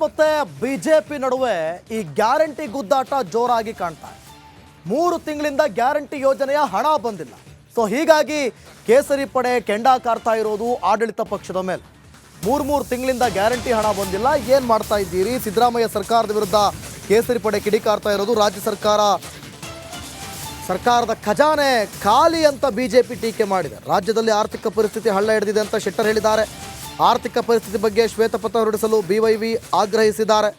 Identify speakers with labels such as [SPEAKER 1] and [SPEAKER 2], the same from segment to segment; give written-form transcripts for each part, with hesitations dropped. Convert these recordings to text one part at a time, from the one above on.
[SPEAKER 1] ಮತ್ತೆ ಬಿಜೆಪಿ ನಡುವೆ ಈ ಗ್ಯಾರಂಟಿ ಗುದ್ದಾಟ ಜೋರಾಗಿ ಕಾಣ್ತಾ ಇದೆ. 3 ತಿಂಗಳಿಂದ ಗ್ಯಾರಂಟಿ ಯೋಜನೆಯ ಹಣ ಬಂದಿಲ್ಲ. ಸೊ ಹೀಗಾಗಿ ಕೇಸರಿ ಪಡೆ ಕೆಂಡ ಕಾರ್ತಾ ಇರೋದು ಆಡಳಿತ ಪಕ್ಷದ ಮೇಲೆ. 3 ತಿಂಗಳಿಂದ ಗ್ಯಾರಂಟಿ ಹಣ ಬಂದಿಲ್ಲ, ಏನು ಮಾಡ್ತಾ ಇದ್ದೀರಿ? ಸಿದ್ದರಾಮಯ್ಯ ಸರ್ಕಾರದ ವಿರುದ್ಧ ಕೇಸರಿ ಪಡೆ ಕಿಡಿಕಾರ್ತಾ ಇರೋದು. ರಾಜ್ಯ ಸರ್ಕಾರದ ಖಜಾನೆ ಖಾಲಿ ಅಂತ ಬಿಜೆಪಿ ಟೀಕೆ ಮಾಡಿದೆ. ರಾಜ್ಯದಲ್ಲಿ ಆರ್ಥಿಕ ಪರಿಸ್ಥಿತಿ ಹಳ್ಳ ಹಿಡಿದಿದೆ ಅಂತ ಶೆಟ್ಟರ್ ಹೇಳಿದ್ದಾರೆ. ಆರ್ಥಿಕ ಪರಿಸ್ಥಿತಿ ಬಗ್ಗೆ ಶ್ವೇತಪತ್ರ ಹೊರಡಿಸಲು ಬಿವೈವಿ ಆಗ್ರಹಿಸಿದ್ದಾರೆ.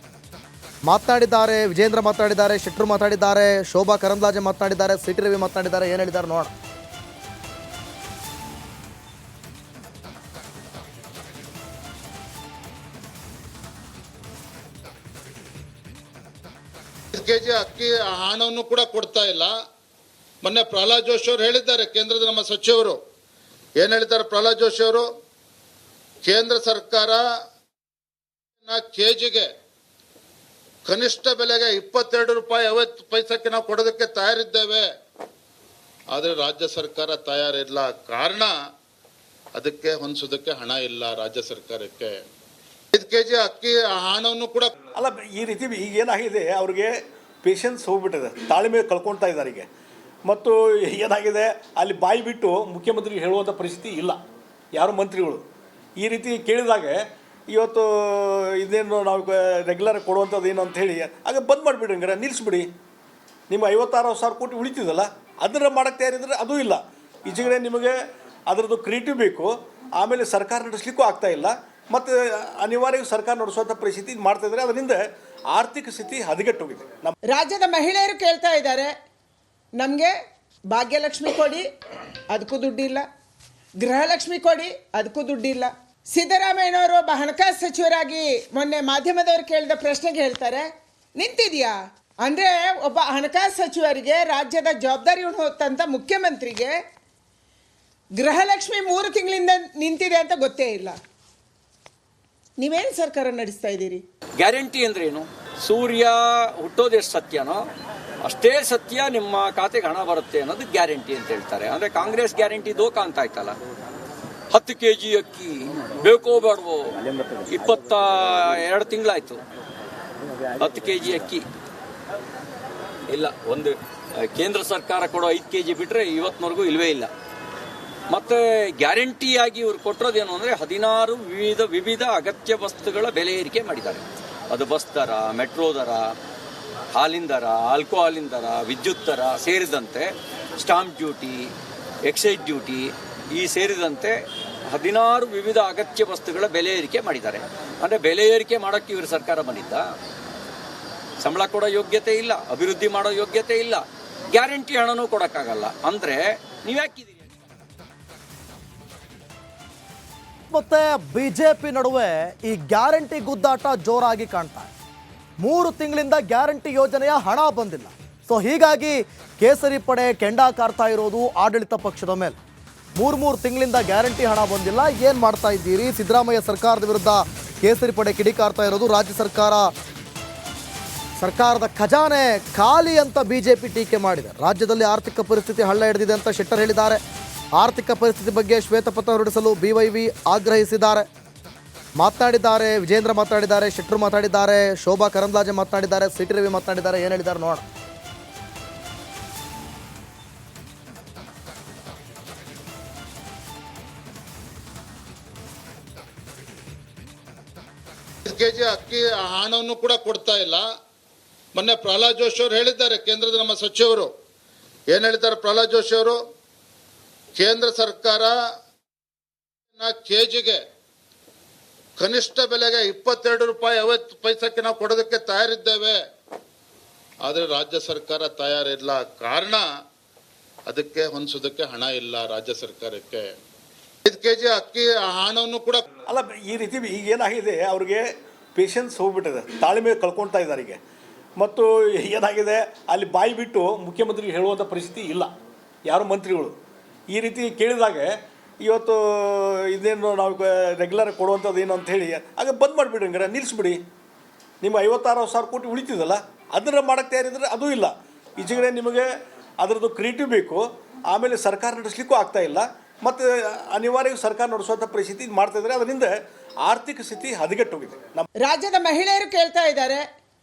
[SPEAKER 1] ಮಾತನಾಡಿದ್ದಾರೆ, ವಿಜೇಂದ್ರ ಮಾತನಾಡಿದ್ದಾರೆ, ಶೆಟ್ಟರ್ ಮಾತನಾಡಿದ್ದಾರೆ, ಶೋಭಾ ಕರಂದ್ಲಾಜೆ ಮಾತನಾಡಿದ್ದಾರೆ, ಸಿಟಿ ರವಿ ಮಾತನಾಡಿದ್ದಾರೆ. ಏನು ಹೇಳಿದ್ದಾರೆ ನೋಡೋಣ.
[SPEAKER 2] ಕೆಜಿ ಅಕ್ಕಿ ಹಣವನ್ನು ಕೂಡ ಕೊಡ್ತಾ ಇಲ್ಲ. ಮೊನ್ನೆ ಪ್ರಹ್ಲಾದ್ ಜೋಶಿ ಅವರು ಹೇಳಿದ್ದಾರೆ, ಕೇಂದ್ರದ ನಮ್ಮ ಸಚಿವರು ಏನ್ ಹೇಳಿದ್ದಾರೆ? ಪ್ರಹ್ಲಾದ್ ಜೋಶಿ ಅವರು ಕೇಂದ್ರ ಸರ್ಕಾರ ಕೆಜಿಗೆ ಕನಿಷ್ಠ ಬೆಲೆಗೆ 22 ರೂಪಾಯಿ 50 ಪೈಸಕ್ಕೆ ನಾವು ಕೊಡೋದಕ್ಕೆ ತಯಾರಿದ್ದೇವೆ, ಆದರೆ ರಾಜ್ಯ ಸರ್ಕಾರ ತಯಾರಿಲ್ಲ. ಕಾರಣ ಅದಕ್ಕೆ ಹೊಂದಿಸೋದಕ್ಕೆ ಹಣ ಇಲ್ಲ ರಾಜ್ಯ ಸರ್ಕಾರಕ್ಕೆ. 5 ಕೆಜಿ ಅಕ್ಕಿ ಹಣವನ್ನು ಕೂಡ
[SPEAKER 3] ಅಲ್ಲ, ಈ ರೀತಿ ಈಗ ಏನಾಗಿದೆ, ಅವ್ರಿಗೆ ಪೇಷನ್ಸ್ ಹೋಗ್ಬಿಟ್ಟಿದೆ, ತಾಳ್ಮೆ ಕಳ್ಕೊಳ್ತಾ ಇದ್ದಾರೆ ಈಗ. ಮತ್ತು ಏನಾಗಿದೆ, ಅಲ್ಲಿ ಬಾಯಿ ಬಿಟ್ಟು ಮುಖ್ಯಮಂತ್ರಿಗೆ ಹೇಳುವಂಥ ಪರಿಸ್ಥಿತಿ ಇಲ್ಲ ಯಾರು ಮಂತ್ರಿಗಳು. ಈ ರೀತಿ ಕೇಳಿದಾಗ ಇವತ್ತು ಇದೇನು ನಾವು ರೆಗ್ಯುಲರ್ ಕೊಡುವಂಥದ್ದು ಏನು ಅಂತ ಹೇಳಿ ಆಗ ಬಂದ್ ಮಾಡಿಬಿಡ್ರಿ, ಹಂಗಾರೆ ನಿಲ್ಲಿಸ್ಬಿಡಿ. ನಿಮ್ಮ 56,000 ಕೋಟಿ ಉಳಿತಿದಲ್ಲ, ಅದನ್ನು ಮಾಡೋಕ್ಕೆ ತಯಾರಿದ್ರೆ ಅದೂ ಇಲ್ಲ. ಈಚೆಗಡೆ ನಿಮಗೆ ಅದರದ್ದು ಕ್ರಿಯೇಟಿವ್ ಬೇಕು, ಆಮೇಲೆ ಸರ್ಕಾರ ನಡೆಸಲಿಕ್ಕೂ ಆಗ್ತಾ ಇಲ್ಲ, ಮತ್ತು ಅನಿವಾರ್ಯ ಸರ್ಕಾರ ನಡೆಸುವಂಥ ಪರಿಸ್ಥಿತಿ ಮಾಡ್ತಾ ಇದ್ದಾರೆ. ಅದರಿಂದ ಆರ್ಥಿಕ ಸ್ಥಿತಿ ಹದಗೆಟ್ಟೋಗಿದೆ. ನಮ್ಮ
[SPEAKER 4] ರಾಜ್ಯದ ಮಹಿಳೆಯರು ಕೇಳ್ತಾ ಇದ್ದಾರೆ, ನಮಗೆ ಭಾಗ್ಯಲಕ್ಷ್ಮಿ ಕೊಡಿ, ಅದಕ್ಕೂ ದುಡ್ಡಿಲ್ಲ. ಗೃಹಲಕ್ಷ್ಮಿ ಕೊಡಿ, ಅದಕ್ಕೂ ದುಡ್ಡಿಲ್ಲ. ಸಿದ್ದರಾಮಯ್ಯನವರು ಒಬ್ಬ ಹಣಕಾಸು ಸಚಿವರಾಗಿ ಮೊನ್ನೆ ಮಾಧ್ಯಮದವರು ಕೇಳಿದ ಪ್ರಶ್ನೆಗೆ ಹೇಳ್ತಾರೆ, ನಿಂತಿದೆಯಾ ಅಂದರೆ ಒಬ್ಬ ಹಣಕಾಸು ಸಚಿವರಿಗೆ, ರಾಜ್ಯದ ಜವಾಬ್ದಾರಿ ಹೊತ್ತಂಥ ಮುಖ್ಯಮಂತ್ರಿಗೆ ಗೃಹಲಕ್ಷ್ಮಿ 3 ತಿಂಗಳಿಂದ ನಿಂತಿದೆ ಅಂತ ಗೊತ್ತೇ ಇಲ್ಲ. ನೀವೇನು ಸರ್ಕಾರ ನಡೆಸ್ತಾ ಇದ್ದೀರಿ?
[SPEAKER 5] ಗ್ಯಾರಂಟಿ ಅಂದ್ರೆ ಏನು? ಸೂರ್ಯ ಹುಟ್ಟೋದು ಎಷ್ಟು ಸತ್ಯನೋ ಅಷ್ಟೇ ಸತ್ಯ ನಿಮ್ಮ ಖಾತೆಗೆ ಹಣ ಬರುತ್ತೆ ಅನ್ನೋದು ಗ್ಯಾರಂಟಿ ಅಂತ ಹೇಳ್ತಾರೆ. ಅಂದ್ರೆ ಕಾಂಗ್ರೆಸ್ ಗ್ಯಾರಂಟಿ ದೋಖ ಅಂತ ಆಯ್ತಲ್ಲ. 10 ಕೆಜಿ ಅಕ್ಕಿ ಬೇಕೋ ಬೇಡವೋ, 22 ತಿಂಗಳಾಯ್ತು 10 ಕೆಜಿ ಅಕ್ಕಿ ಇಲ್ಲ. ಒಂದು ಕೇಂದ್ರ ಸರ್ಕಾರ ಕೊಡೋ 5 ಕೆಜಿ ಬಿಟ್ರೆ ಇವತ್ತಿನವರೆಗೂ ಇಲ್ವೇ ಇಲ್ಲ. ಮತ್ತೆ ಗ್ಯಾರಂಟಿಯಾಗಿ ಇವ್ರು ಕೊಟ್ಟಿರೋದೇನು ಅಂದ್ರೆ 16 ವಿವಿಧ ಅಗತ್ಯ ವಸ್ತುಗಳ ಬೆಲೆ ಏರಿಕೆ ಮಾಡಿದ್ದಾರೆ. ಅದು ಬಸ್ ದರ, ಮೆಟ್ರೋ ದರ, ಹಾಲಿನ ದರ, ಆಲ್ಕೋಹಾಲಿನ ದರ, ವಿದ್ಯುತ್ ದರ ಸೇರಿದಂತೆ ಸ್ಟಾಂಪ್ ಡ್ಯೂಟಿ, ಎಕ್ಸೈಸ್ ಡ್ಯೂಟಿ ಈ ಸೇರಿದಂತೆ 16 ವಿವಿಧ ಅಗತ್ಯ ವಸ್ತುಗಳ ಬೆಲೆ ಏರಿಕೆ ಮಾಡಿದ್ದಾರೆ. ಅಂದರೆ ಬೆಲೆ ಏರಿಕೆ ಮಾಡೋಕ್ಕೆ ಇವರು ಸರ್ಕಾರ ಬಂದಿದ್ದ? ಸಂಬಳ ಕೊಡೋ ಯೋಗ್ಯತೆ ಇಲ್ಲ, ಅಭಿವೃದ್ಧಿ ಮಾಡೋ ಯೋಗ್ಯತೆ ಇಲ್ಲ, ಗ್ಯಾರಂಟಿ ಹಣನೂ ಕೊಡೋಕ್ಕಾಗಲ್ಲ. ಅಂದರೆ ನೀವ್ಯಾಕಿದ್ದೀರಿ?
[SPEAKER 1] ಮತ್ತೆ ಬಿಜೆಪಿ ನಡುವೆ ಈ ಗ್ಯಾರಂಟಿ ಗುದ್ದಾಟ ಜೋರಾಗಿ ಕಾಣ್ತಾ ಇದೆ. 3 ತಿಂಗಳಿಂದ ಗ್ಯಾರಂಟಿ ಯೋಜನೆಯ ಹಣ ಬಂದಿಲ್ಲ. ಸೊ ಹೀಗಾಗಿ ಕೇಸರಿ ಪಡೆ ಕೆಂಡ ಕಾರ್ತಾ ಇರೋದು ಆಡಳಿತ ಪಕ್ಷದ ಮೇಲೆ. 3 ತಿಂಗಳಿಂದ ಗ್ಯಾರಂಟಿ ಹಣ ಬಂದಿಲ್ಲ, ಏನು ಮಾಡ್ತಾ ಇದ್ದೀರಿ? ಸಿದ್ದರಾಮಯ್ಯ ಸರ್ಕಾರದ ವಿರುದ್ಧ ಕೇಸರಿ ಪಡೆ ಕಿಡಿಕಾರ್ತಾ ಇರೋದು. ರಾಜ್ಯ ಸರ್ಕಾರದ ಖಜಾನೆ ಖಾಲಿ ಅಂತ ಬಿಜೆಪಿ ಟೀಕೆ ಮಾಡಿದೆ. ರಾಜ್ಯದಲ್ಲಿ ಆರ್ಥಿಕ ಪರಿಸ್ಥಿತಿ ಹಳ್ಳ ಹಿಡಿದಿದೆ ಅಂತ ಶೆಟ್ಟರ್ ಹೇಳಿದ್ದಾರೆ. ಆರ್ಥಿಕ ಪರಿಸ್ಥಿತಿ ಬಗ್ಗೆ ಶ್ವೇತಪತ್ರ ಹೊರಡಿಸಲು ಬಿವೈವಿ ಆಗ್ರಹಿಸಿದ್ದಾರೆ. ಮಾತನಾಡಿದ್ದಾರೆ, ವಿಜೇಂದ್ರ ಮಾತನಾಡಿದ್ದಾರೆ, ಶೆಟ್ಟರ್ ಮಾತನಾಡಿದ್ದಾರೆ, ಶೋಭಾ ಕರಂದ್ಲಾಜೆ ಮಾತನಾಡಿದ್ದಾರೆ, ಸಿಟಿ ರವಿ ಮಾತನಾಡಿದ್ದಾರೆ. ಏನು ಹೇಳಿದ್ದಾರೆ ನೋಡೋಣ.
[SPEAKER 2] ಕೆಜಿ ಅಕ್ಕಿ ಹಣವನ್ನು ಕೂಡ ಕೊಡ್ತಾ ಇಲ್ಲ. ಮೊನ್ನೆ ಪ್ರಹ್ಲಾದ್ ಜೋಶಿ ಅವರು ಹೇಳಿದ್ದಾರೆ, ಕೇಂದ್ರದ ನಮ್ಮ ಸಚಿವರು ಏನ್ ಹೇಳಿದ್ದಾರೆ? ಪ್ರಹ್ಲಾದ್ ಜೋಶಿ ಅವರು ಕೇಂದ್ರ ಸರ್ಕಾರ ಕೆಜಿಗೆ ಕನಿಷ್ಠ ಬೆಲೆಗೆ 22 ರೂಪಾಯಿ 50 ಪೈಸಕ್ಕೆ ನಾವು ಕೊಡೋದಕ್ಕೆ ತಯಾರಿದ್ದೇವೆ, ಆದರೆ ರಾಜ್ಯ ಸರ್ಕಾರ ತಯಾರಿಲ್ಲ. ಕಾರಣ ಅದಕ್ಕೆ ಹೊಂದಿಸೋದಕ್ಕೆ ಹಣ ಇಲ್ಲ ರಾಜ್ಯ ಸರ್ಕಾರಕ್ಕೆ. 5 ಕೆಜಿ ಅಕ್ಕಿ ಹಣವನ್ನು ಕೂಡ
[SPEAKER 3] ಅಲ್ಲ, ಈ ರೀತಿ ಈಗ ಏನಾಗಿದೆ, ಅವ್ರಿಗೆ ಪೇಷನ್ಸ್ ಹೋಗ್ಬಿಟ್ಟಿದೆ, ತಾಳ್ಮೆ ಕಳ್ಕೊಳ್ತಾ ಇದ್ದಾರೆ ಈಗ. ಮತ್ತು ಏನಾಗಿದೆ, ಅಲ್ಲಿ ಬಾಯಿ ಬಿಟ್ಟು ಮುಖ್ಯಮಂತ್ರಿಗೆ ಹೇಳುವಂಥ ಪರಿಸ್ಥಿತಿ ಇಲ್ಲ ಯಾರು ಮಂತ್ರಿಗಳು. ಈ ರೀತಿ ಕೇಳಿದಾಗ ಇವತ್ತು ಇದೇನು ನಾವು ರೆಗ್ಯುಲರ್ ಕೊಡುವಂಥದ್ದು ಏನು ಅಂತ ಹೇಳಿ ಆಗ ಬಂದ್ ಮಾಡಿಬಿಡ್ರಿ, ಹಂಗಾರೆ ನಿಲ್ಲಿಸ್ಬಿಡಿ. ನಿಮ್ಮ 56,000 ಕೋಟಿ ಉಳಿತಿದಲ್ಲ, ಅದನ್ನು ಮಾಡೋಕ್ಕೆ ತಯಾರಿದ್ರೆ ಅದೂ ಇಲ್ಲ. ಈಚೆಗಡೆ ನಿಮಗೆ ಅದರದ್ದು ಕ್ರಿಯೇಟಿವ್ ಬೇಕು, ಆಮೇಲೆ ಸರ್ಕಾರ ನಡೆಸಲಿಕ್ಕೂ ಆಗ್ತಾ ಇಲ್ಲ, ಮತ್ತು ಅನಿವಾರ್ಯವಾಗಿ ಸರ್ಕಾರ ನಡೆಸುವಂಥ ಪರಿಸ್ಥಿತಿ ಮಾಡ್ತಾ ಇದ್ದಾರೆ. ಅದರಿಂದ ಆರ್ಥಿಕ ಸ್ಥಿತಿ ಹದಗೆಟ್ಟೋಗಿದೆ. ನಮ್ಮ
[SPEAKER 4] ರಾಜ್ಯದ ಮಹಿಳೆಯರು ಕೇಳ್ತಾ ಇದ್ದಾರೆ,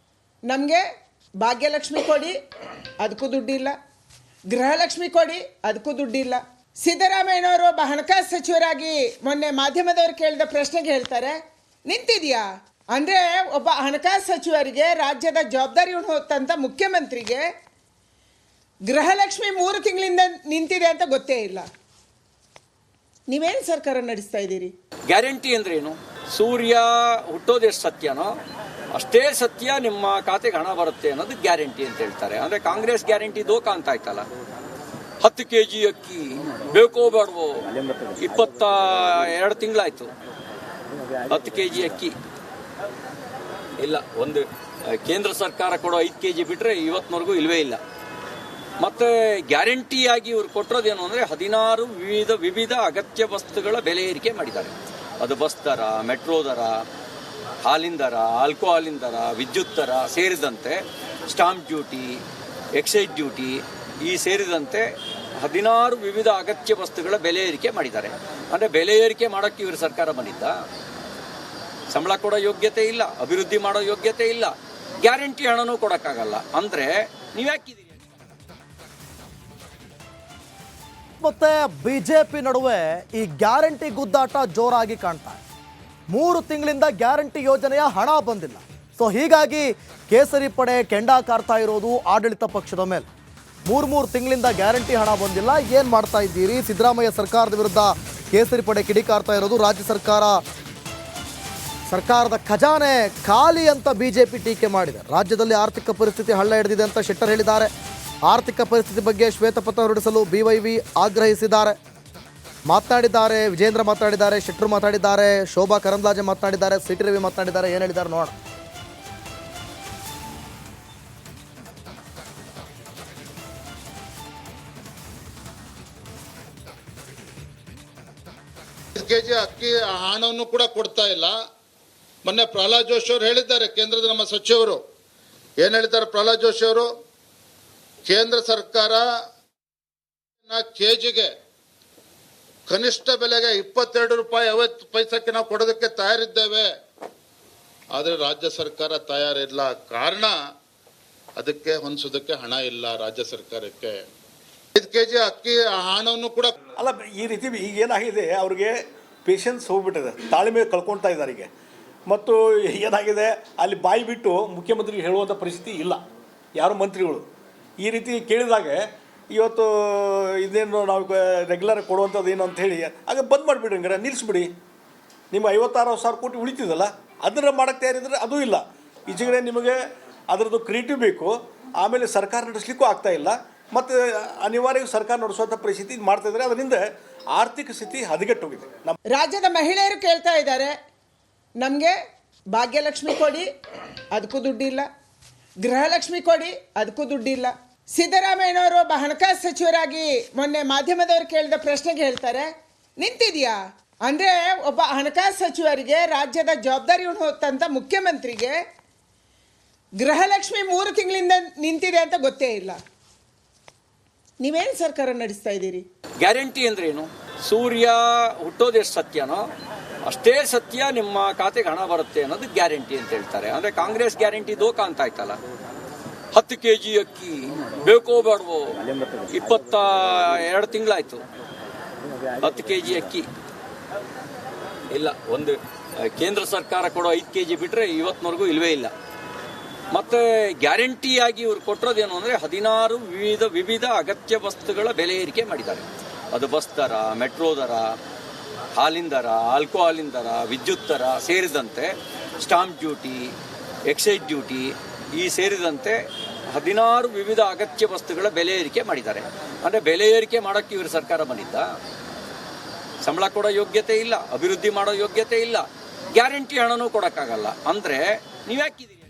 [SPEAKER 4] ನಮಗೆ ಭಾಗ್ಯಲಕ್ಷ್ಮಿ ಕೊಡಿ, ಅದಕ್ಕೂ ದುಡ್ಡಿಲ್ಲ. ಗೃಹಲಕ್ಷ್ಮಿ ಕೊಡಿ, ಅದಕ್ಕೂ ದುಡ್ಡಿಲ್ಲ. ಸಿದ್ದರಾಮಯ್ಯನವರು ಒಬ್ಬ ಹಣಕಾಸು ಸಚಿವರಾಗಿ ಮೊನ್ನೆ ಮಾಧ್ಯಮದವರು ಕೇಳಿದ ಪ್ರಶ್ನೆಗೆ ಹೇಳ್ತಾರೆ, ನಿಂತಿದೆಯಾ ಅಂದರೆ ಒಬ್ಬ ಹಣಕಾಸು ಸಚಿವರಿಗೆ, ರಾಜ್ಯದ ಜವಾಬ್ದಾರಿ ಹೊತ್ತಂತ ಮುಖ್ಯಮಂತ್ರಿಗೆ ಗೃಹಲಕ್ಷ್ಮಿ 3 ತಿಂಗಳಿಂದ ನಿಂತಿದೆ ಅಂತ ಗೊತ್ತೇ ಇಲ್ಲ. ನೀವೇನು ಸರ್ಕಾರ ನಡೆಸ್ತಾ ಇದ್ದೀರಿ?
[SPEAKER 5] ಗ್ಯಾರಂಟಿ ಅಂದ್ರೆ ಏನು? ಸೂರ್ಯ ಹುಟ್ಟೋದು ಎಷ್ಟು ಸತ್ಯನೋ ಅಷ್ಟೇ ಸತ್ಯ ನಿಮ್ಮ ಖಾತೆಗೆ ಹಣ ಬರುತ್ತೆ ಅನ್ನೋದು ಗ್ಯಾರಂಟಿ ಅಂತ ಹೇಳ್ತಾರೆ. ಅಂದ್ರೆ ಕಾಂಗ್ರೆಸ್ ಗ್ಯಾರಂಟಿ ದೋಖ ಅಂತ ಆಯ್ತಲ್ಲ. 10 kg ಅಕ್ಕಿ ಬೇಕೋ ಬೇಡವೋ, 22 ತಿಂಗಳಾಯ್ತು 10 kg ಅಕ್ಕಿ ಇಲ್ಲ. ಒಂದು ಕೇಂದ್ರ ಸರ್ಕಾರ ಕೊಡೋ 5 kg ಬಿಟ್ರೆ ಇವತ್ತಿನವರೆಗೂ ಇಲ್ವೇ ಇಲ್ಲ. ಮತ್ತೆ ಗ್ಯಾರಂಟಿಯಾಗಿ ಇವರು ಕೊಟ್ಟಿರೋದೇನು ಅಂದ್ರೆ 16 ವಿವಿಧ ಅಗತ್ಯ ವಸ್ತುಗಳ ಬೆಲೆ ಏರಿಕೆ ಮಾಡಿದ್ದಾರೆ. ಅದು ಬಸ್ ದರ, ಮೆಟ್ರೋ ದರ, ಹಾಲಿನ ದರ, ಆಲ್ಕೋಹಾಲಿನ ದರ, ವಿದ್ಯುತ್ ದರ ಸೇರಿದಂತೆ ಸ್ಟಾಂಪ್ ಡ್ಯೂಟಿ, ಎಕ್ಸೈಸ್ ಡ್ಯೂಟಿ ಈ ಸೇರಿದಂತೆ 16 ವಿವಿಧ ಅಗತ್ಯ ವಸ್ತುಗಳ ಬೆಲೆ ಏರಿಕೆ ಮಾಡಿದ್ದಾರೆ. ಅಂದರೆ ಬೆಲೆ ಏರಿಕೆ ಮಾಡೋಕ್ಕೆ ಇವರು ಸರ್ಕಾರ ಬಂದಿದ್ದ? ಸಂಬಳ ಕೊಡೋ ಯೋಗ್ಯತೆ ಇಲ್ಲ, ಅಭಿವೃದ್ಧಿ ಮಾಡೋ ಯೋಗ್ಯತೆ ಇಲ್ಲ, ಗ್ಯಾರಂಟಿ ಹಣನೂ ಕೊಡೋಕ್ಕಾಗಲ್ಲ. ಅಂದರೆ ನೀವ್ಯಾಕಿದ್ದೀರಿ?
[SPEAKER 1] ಮತ್ತೆ ಬಿಜೆಪಿ ನಡುವೆ ಈ ಗ್ಯಾರಂಟಿ ಗುದ್ದಾಟ ಜೋರಾಗಿ ಕಾಣ್ತಾ ಇದೆ. 3 ತಿಂಗಳಿಂದ ಗ್ಯಾರಂಟಿ ಯೋಜನೆಯ ಹಣ ಬಂದಿಲ್ಲ. ಸೊ ಹೀಗಾಗಿ ಕೇಸರಿ ಪಡೆ ಕೆಂಡ ಕಾರ್ತಾ ಇರೋದು ಆಡಳಿತ ಪಕ್ಷದ ಮೇಲೆ. 3 ತಿಂಗಳಿಂದ ಗ್ಯಾರಂಟಿ ಹಣ ಬಂದಿಲ್ಲ, ಏನು ಮಾಡ್ತಾ ಇದ್ದೀರಿ? ಸಿದ್ದರಾಮಯ್ಯ ಸರ್ಕಾರದ ವಿರುದ್ಧ ಕೇಸರಿ ಪಡೆ ಕಿಡಿಕಾರ್ತಾ ಇರೋದು. ರಾಜ್ಯ ಸರ್ಕಾರದ ಖಜಾನೆ ಖಾಲಿ ಅಂತ ಬಿಜೆಪಿ ಟೀಕೆ ಮಾಡಿದೆ. ರಾಜ್ಯದಲ್ಲಿ ಆರ್ಥಿಕ ಪರಿಸ್ಥಿತಿ ಹಳ್ಳ ಹಿಡಿದಿದೆ ಅಂತ ಶೆಟ್ಟರ್ ಹೇಳಿದ್ದಾರೆ. ಆರ್ಥಿಕ ಪರಿಸ್ಥಿತಿ ಬಗ್ಗೆ ಶ್ವೇತಪತ್ರ ಹೊರಡಿಸಲು BYV ಆಗ್ರಹಿಸಿದ್ದಾರೆ. ಮಾತನಾಡಿದ್ದಾರೆ, ವಿಜೇಂದ್ರ ಮಾತನಾಡಿದ್ದಾರೆ, ಶೆಟ್ಟರ್ ಮಾತಾಡಿದ್ದಾರೆ, ಶೋಭಾ ಕರಂದ್ಲಾಜೆ ಮಾತನಾಡಿದ್ದಾರೆ, ಸಿಟಿ ರವಿ ಮಾತನಾಡಿದ್ದಾರೆ. ಏನು ಹೇಳಿದ್ದಾರೆ ನೋಡೋಣ.
[SPEAKER 2] ಕೆಜಿ ಅಕ್ಕಿ ಹಣವನ್ನು ಕೂಡ ಕೊಡ್ತಾ ಇಲ್ಲ. ಮೊನ್ನೆ ಪ್ರಹ್ಲಾದ್ ಜೋಶಿ ಅವರು ಹೇಳಿದ್ದಾರೆ, ಕೇಂದ್ರದ ನಮ್ಮ ಸಚಿವರು ಏನ್ ಹೇಳಿದ್ದಾರೆ? ಪ್ರಹ್ಲಾದ್ ಜೋಶಿ ಅವರು, ಕೇಂದ್ರ ಸರ್ಕಾರ ಕೆಜಿಗೆ ಕನಿಷ್ಠ ಬೆಲೆಗೆ 22 ರೂಪಾಯಿ 50 ಪೈಸಕ್ಕೆ ನಾವು ಕೊಡೋದಕ್ಕೆ ತಯಾರಿದ್ದೇವೆ. ಆದರೆ ರಾಜ್ಯ ಸರ್ಕಾರ ತಯಾರಿಲ್ಲ. ಕಾರಣ ಅದಕ್ಕೆ ಹೊಂದಿಸೋದಕ್ಕೆ ಹಣ ಇಲ್ಲ ರಾಜ್ಯ ಸರ್ಕಾರಕ್ಕೆ. 5 kg ಅಕ್ಕಿ ಹಣವನ್ನು ಕೂಡ
[SPEAKER 3] ಅಲ್ಲ, ಈ ರೀತಿ ಈಗ ಏನಾಗಿದೆ, ಅವ್ರಿಗೆ ಪೇಷನ್ಸ್ ಹೋಗ್ಬಿಟ್ಟಿದೆ, ತಾಳ್ಮೆ ಕಳ್ಕೊಳ್ತಾ ಇದ್ದಾರೆ ಈಗ. ಮತ್ತು ಏನಾಗಿದೆ, ಅಲ್ಲಿ ಬಾಯಿ ಬಿಟ್ಟು ಮುಖ್ಯಮಂತ್ರಿಗೆ ಹೇಳುವಂಥ ಪರಿಸ್ಥಿತಿ ಇಲ್ಲ ಯಾರು ಮಂತ್ರಿಗಳು. ಈ ರೀತಿ ಕೇಳಿದಾಗ ಇವತ್ತು ಇದೇನು ನಾವು ರೆಗ್ಯುಲರ್ ಕೊಡುವಂಥದ್ದು ಏನು ಅಂತ ಹೇಳಿ ಆಗ ಬಂದ್ ಮಾಡಿಬಿಡ್ರಿ, ಹಂಗಾರೆ ನಿಲ್ಲಿಸ್ಬಿಡಿ. ನಿಮ್ಮ 56,000 ಕೋಟಿ ಉಳಿತಿದ್ದಲ್ಲ, ಅದನ್ನು ಮಾಡೋಕ್ಕೆ ತಯಾರಿದ್ರೆ ಅದೂ ಇಲ್ಲ. ಈಚೆಗಡೆ ನಿಮಗೆ ಅದರದ್ದು ಕ್ರಿಯೇಟಿವ್ ಬೇಕು, ಆಮೇಲೆ ಸರ್ಕಾರ ನಡೆಸಲಿಕ್ಕೂ ಆಗ್ತಾ ಇಲ್ಲ, ಮತ್ತು ಅನಿವಾರ್ಯವಾಗಿ ಸರ್ಕಾರ ನಡೆಸುವಂಥ ಪರಿಸ್ಥಿತಿ ಮಾಡ್ತಾ ಇದ್ದಾರೆ. ಅದರಿಂದ ಆರ್ಥಿಕ ಸ್ಥಿತಿ ಹದಗೆಟ್ಟೋಗಿದೆ. ನಮ್ಮ
[SPEAKER 4] ರಾಜ್ಯದ ಮಹಿಳೆಯರು ಕೇಳ್ತಾ ಇದ್ದಾರೆ, ನಮಗೆ ಭಾಗ್ಯಲಕ್ಷ್ಮಿ ಕೊಡಿ, ಅದಕ್ಕೂ ದುಡ್ಡಿಲ್ಲ. ಗೃಹಲಕ್ಷ್ಮಿ ಕೊಡಿ, ಅದಕ್ಕೂ ದುಡ್ಡಿಲ್ಲ. ಸಿದ್ದರಾಮಯ್ಯನವರು ಒಬ್ಬ ಹಣಕಾಸು ಸಚಿವರಾಗಿ ಮೊನ್ನೆ ಮಾಧ್ಯಮದವರು ಕೇಳಿದ ಪ್ರಶ್ನೆಗೆ ಹೇಳ್ತಾರೆ, ನಿಂತಿದೆಯಾ ಅಂದರೆ ಒಬ್ಬ ಹಣಕಾಸು ಸಚಿವರಿಗೆ, ರಾಜ್ಯದ ಜವಾಬ್ದಾರಿ ಹೊತ್ತಂತ ಮುಖ್ಯಮಂತ್ರಿಗೆ ಗೃಹಲಕ್ಷ್ಮಿ 3 ತಿಂಗಳಿಂದ ನಿಂತಿದೆ ಅಂತ ಗೊತ್ತೇ ಇಲ್ಲ. ನೀವೇನು ಸರ್ಕಾರ ನಡೆಸ್ತಾ ಇದ್ದೀರಿ?
[SPEAKER 5] ಗ್ಯಾರಂಟಿ ಅಂದ್ರೆ ಏನು? ಸೂರ್ಯ ಹುಟ್ಟೋದು ಎಷ್ಟು ಸತ್ಯನೋ ಅಷ್ಟೇ ಸತ್ಯ ನಿಮ್ಮ ಖಾತೆಗೆ ಹಣ ಬರುತ್ತೆ ಅನ್ನೋದು ಗ್ಯಾರಂಟಿ ಅಂತ ಹೇಳ್ತಾರೆ. ಅಂದ್ರೆ ಕಾಂಗ್ರೆಸ್ ಗ್ಯಾರಂಟಿ ದೋಖ ಅಂತ ಆಯ್ತಲ್ಲ. 10 kg ಅಕ್ಕಿ ಬೇಕೋ ಬೇಡವೋ, 22 ತಿಂಗಳಾಯ್ತು 10 kg ಅಕ್ಕಿ ಇಲ್ಲ. ಒಂದು ಕೇಂದ್ರ ಸರ್ಕಾರ ಕೊಡೋ 5 kg ಬಿಟ್ರೆ ಇವತ್ತಿನವರೆಗೂ ಇಲ್ವೇ ಇಲ್ಲ. ಮತ್ತೆ ಗ್ಯಾರಂಟಿಯಾಗಿ ಇವರು ಕೊಟ್ಟಿರೋದೇನು ಅಂದ್ರೆ 16 ವಿವಿಧ ಅಗತ್ಯ ವಸ್ತುಗಳ ಬೆಲೆ ಏರಿಕೆ ಮಾಡಿದ್ದಾರೆ. ಅದು ಬಸ್ ದರ, ಮೆಟ್ರೋ ದರ, ಹಾಲಿನ ದರ, ಆಲ್ಕೋಹಾಲಿನ ದರ, ವಿದ್ಯುತ್ ದರ ಸೇರಿದಂತೆ ಸ್ಟಾಂಪ್ ಡ್ಯೂಟಿ, ಎಕ್ಸೈಸ್ ಡ್ಯೂಟಿ ಈ ಸೇರಿದಂತೆ 16 ವಿವಿಧ ಅಗತ್ಯ ವಸ್ತುಗಳ ಬೆಲೆ ಏರಿಕೆ ಮಾಡಿದ್ದಾರೆ. ಅಂದರೆ ಬೆಲೆ ಏರಿಕೆ ಮಾಡೋಕ್ಕೆ ಇವರು ಸರ್ಕಾರ ಬಂದಿದ್ದ? ಸಂಬಳ ಕೊಡೋ ಯೋಗ್ಯತೆ ಇಲ್ಲ, ಅಭಿವೃದ್ಧಿ ಮಾಡೋ ಯೋಗ್ಯತೆ ಇಲ್ಲ, ಗ್ಯಾರಂಟಿ ಹಣನೂ ಕೊಡೋಕ್ಕಾಗಲ್ಲ. ಅಂದರೆ ನೀವ್ಯಾಕಿದ್ದೀರಿ?